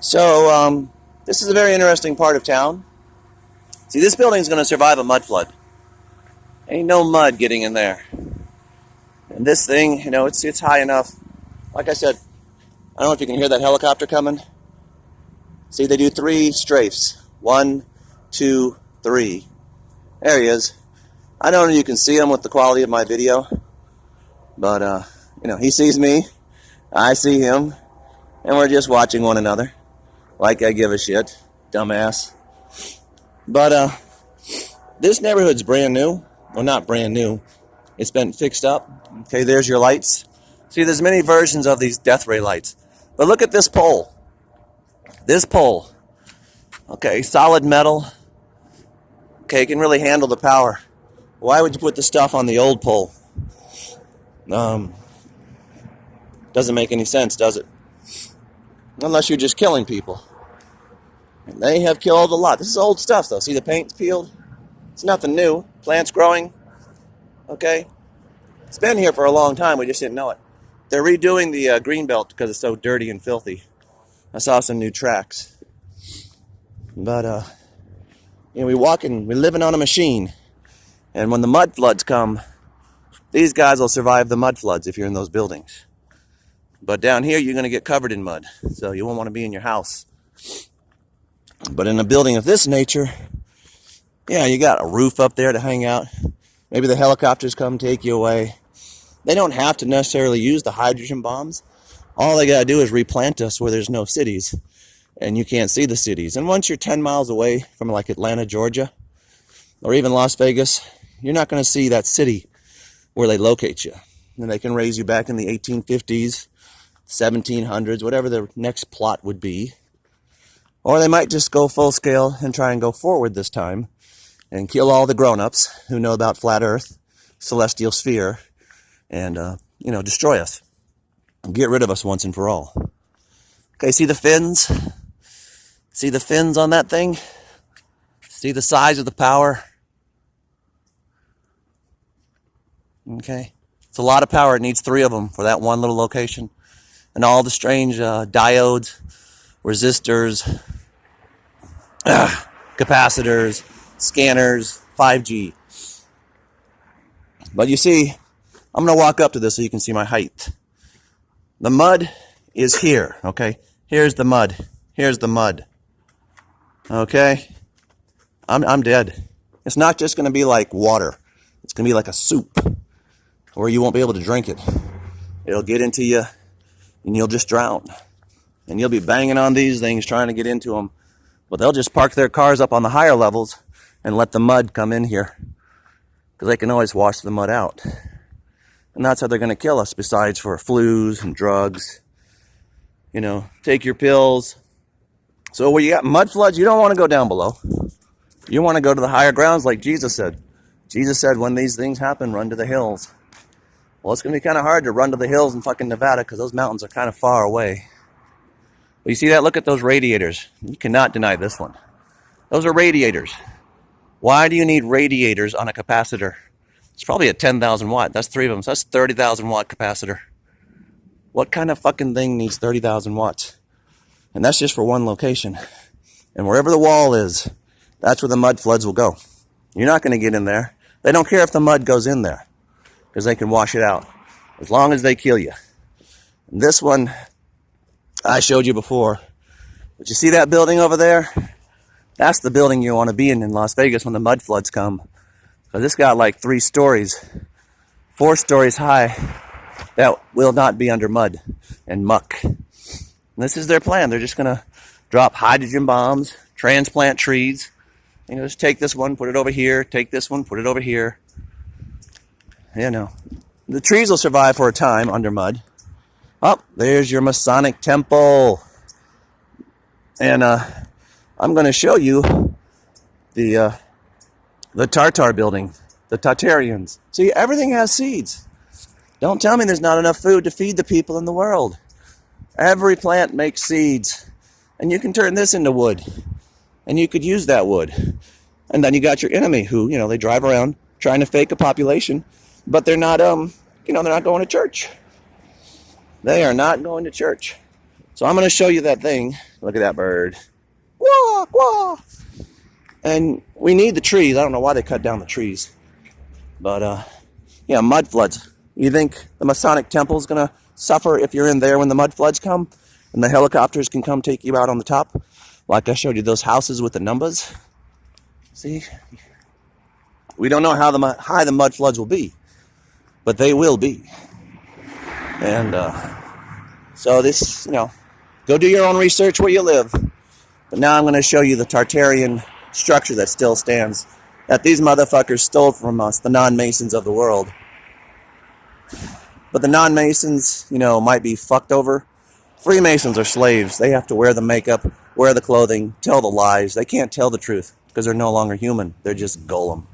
So, this is a very interesting part of town. See, this building is going to survive a mud flood. Ain't no mud getting in there. And this thing, it's high enough. Like I said, I don't know if you can hear that helicopter coming. See, they do 3 strafes. 1, 2, 3. There he is. I don't know if you can see him with the quality of my video. But, he sees me. I see him. And we're just watching one another. Like I give a shit. Dumbass. But, this neighborhood's brand new. Well, not brand new. It's been fixed up. Okay, there's your lights. See, there's many versions of these death ray lights. But look at this pole. This pole. Okay, solid metal. Okay, it can really handle the power. Why would you put the stuff on the old pole? Doesn't make any sense, does it? Unless you're just killing people. And they have killed a lot. This is old stuff, though. See the paint's peeled? It's nothing new. Plants growing. Okay? It's been here for a long time. We just didn't know it. They're redoing the green belt because it's so dirty and filthy. I saw some new tracks. But, we're living on a machine. And when the mud floods come, these guys will survive the mud floods if you're in those buildings. But down here, you're going to get covered in mud. So you won't want to be in your house. But in a building of this nature, yeah, you got a roof up there to hang out. Maybe the helicopters come take you away. They don't have to necessarily use the hydrogen bombs. All they got to do is replant us where there's no cities. And you can't see the cities. And once you're 10 miles away from like Atlanta, Georgia, or even Las Vegas, you're not going to see that city where they locate you. And they can raise you back in the 1850s, 1700s, whatever the next plot would be. Or they might just go full scale and try and go forward this time and kill all the grown-ups who know about flat earth, celestial sphere, and, destroy us. And get rid of us once and for all. Okay, see the fins? See the fins on that thing? See the size of the power? Okay. It's a lot of power. It needs 3 of them for that one little location. And all the strange diodes, resistors, capacitors, scanners, 5G. But you see, I'm going to walk up to this so you can see my height. The mud is here, okay? Here's the mud. Here's the mud. Okay? I'm dead. It's not just going to be like water. It's going to be like a soup where you won't be able to drink it. It'll get into you and you'll just drown. And you'll be banging on these things trying to get into them. But they'll just park their cars up on the higher levels and let the mud come in here. Because they can always wash the mud out. And that's how they're going to kill us, besides for flus and drugs. Take your pills. So where you got mud floods, you don't want to go down below. You want to go to the higher grounds like Jesus said. Jesus said, when these things happen, run to the hills. Well, it's going to be kind of hard to run to the hills in fucking Nevada because those mountains are kind of far away. But you see that? Look at those radiators. You cannot deny this one. Those are radiators. Why do you need radiators on a capacitor? It's probably a 10,000 watt. That's 3 of them. So that's 30,000 watt capacitor. What kind of fucking thing needs 30,000 watts? And that's just for one location. And wherever the wall is, that's where the mud floods will go. You're not going to get in there. They don't care if the mud goes in there, because they can wash it out as long as they kill you. And this one I showed you before. But you see that building over there? That's the building you want to be in Las Vegas when the mud floods come. So this got like 3 stories, 4 stories high, that will not be under mud and muck. And this is their plan. They're just going to drop hydrogen bombs, transplant trees. Just take this one, put it over here, take this one, put it over here. The trees will survive for a time under mud. Oh, there's your Masonic temple. And I'm going to show you the Tartar building, the Tartarians. See, everything has seeds. Don't tell me there's not enough food to feed the people in the world. Every plant makes seeds. And you can turn this into wood. And you could use that wood. And then you got your enemy who, they drive around trying to fake a population. But they're not, they're not going to church. They are not going to church. So I'm going to show you that thing Look at that bird. Wah, wah. And we need the trees. I don't know why they cut down the trees. But, yeah, mud floods. You think the Masonic Temple is going to suffer if you're in there when the mud floods come? And the helicopters can come take you out on the top? Like I showed you those houses with the numbers. See? We don't know how high the mud floods will be. But they will be. And, so this, go do your own research where you live. But now I'm going to show you the Tartarian structure that still stands, that these motherfuckers stole from us, the non-Masons of the world. But the non-Masons, might be fucked over. Freemasons are slaves. They have to wear the makeup, wear the clothing, tell the lies. They can't tell the truth because they're no longer human. They're just golem.